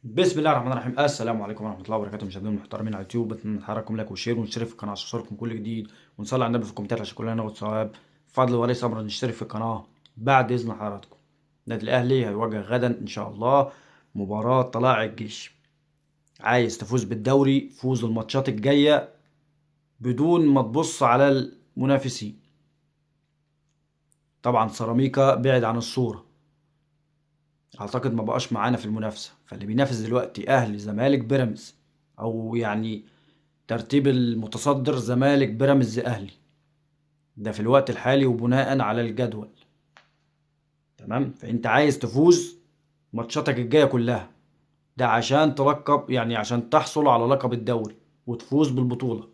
بسم الله الرحمن الرحيم. السلام عليكم ورحمه الله وبركاته، مشاهدينا المحترمين على اليوتيوب. بتمنى تحركم لايك وشير ونشترك في القناه عشان يوصلكم كل جديد، ونصلي على النبي في الكومنتات عشان كلنا ناخد ثواب. بفضل وليس امر نشترك في القناه بعد اذن حضراتكم. النادي الاهلي هيواجه غدا ان شاء الله مباراه طلائع الجيش. عايز تفوز بالدوري، فوز الماتشات الجايه بدون ما تبص على المنافسين. طبعا سيراميكا بعد عن الصوره، اعتقد ما بقاش معانا في المنافسه، فاللي بينافس دلوقتي اهلي زمالك بيراميدز، او يعني ترتيب المتصدر زمالك بيراميدز اهلي، ده في الوقت الحالي وبناء على الجدول. تمام، فانت عايز تفوز ماتشاتك الجايه كلها، ده عشان تلقب، يعني عشان تحصل على لقب الدوري وتفوز بالبطوله.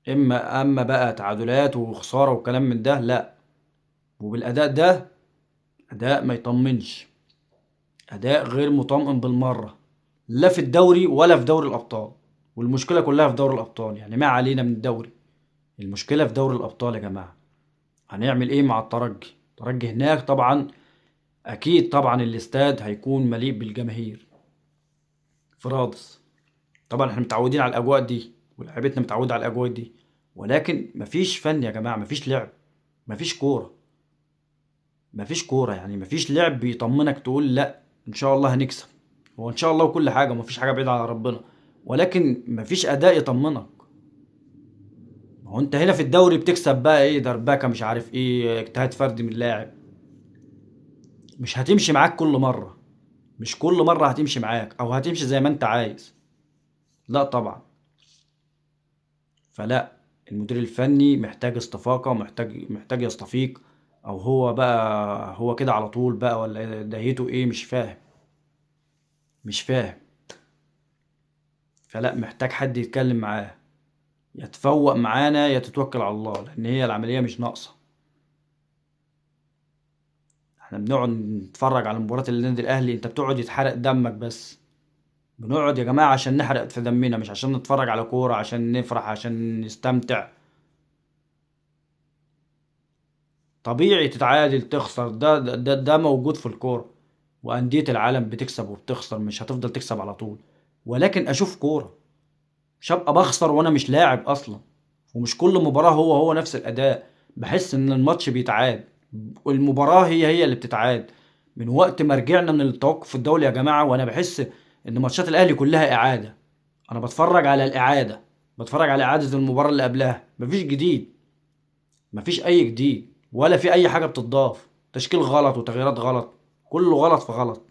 اما بقى تعادلات وخساره وكلام من ده لا. وبالاداء ده اداء ما يطمنش، اداء غير مطمئن بالمره، لا في الدوري ولا في دوري الابطال. والمشكله كلها في دوري الابطال، يعني ما علينا من الدوري، المشكله في دوري الابطال يا جماعه. هنعمل ايه مع الترجي؟ الترجي هناك طبعا، اكيد طبعا الاستاد هيكون مليء بالجماهير في رادس. طبعا احنا متعودين على الاجواء دي ولاعيبتنا متعوده على الاجواء دي، ولكن مفيش فن يا جماعه، مفيش لعب، مفيش كوره، مفيش كوره، يعني مفيش لعب بيطمنك تقول لا ان شاء الله هنكسب. هو ان شاء الله وكل حاجه، مفيش حاجه بعيده عن ربنا، ولكن مفيش اداء يطمنك. ما هو انت هنا في الدوري بتكسب بقى ايه، دربكه مش عارف ايه، اجتهاد فردي من اللاعب. مش هتمشي معاك كل مره، مش كل مرة هتمشي معاك او هتمشي زي ما انت عايز، لا طبعا. فلا، المدير الفني محتاج استفاقة، ومحتاج يستفيق. او هو بقى هو كده على طول بقى، ولا دهيته ايه؟ مش فاهم، مش فاهم. فلا، محتاج حد يتكلم معاه، يتفوق معانا، يتتوكل على الله، لان هي العملية مش ناقصة. احنا بنقعد نتفرج على مباراة النادي الاهلي، انت بتقعد يتحرق دمك بس. بنقعد يا جماعة عشان نحرق في دمنا، مش عشان نتفرج على كورة، عشان نفرح، عشان نستمتع. طبيعي تتعادل تخسر، ده موجود في الكورة، وأندية العالم بتكسب وبتخسر، مش هتفضل تكسب على طول. ولكن أشوف كورة، مش هبقى بخسر وأنا مش لاعب أصلا. ومش كل مباراة هو نفس الأداء. بحس إن الماتش بيتعاد، والمباراة هي اللي بتتعاد. من وقت ما رجعنا من التوقف الدولي يا جماعة، وأنا بحس إن ماتشات الأهلي كلها إعادة. أنا بتفرج على الإعادة، بتفرج على إعادة المباراة اللي قبلها، مفيش جديد، مفيش اي جديد، ولا في اي حاجه بتضاف. تشكيل غلط وتغييرات غلط، كله غلط في غلط.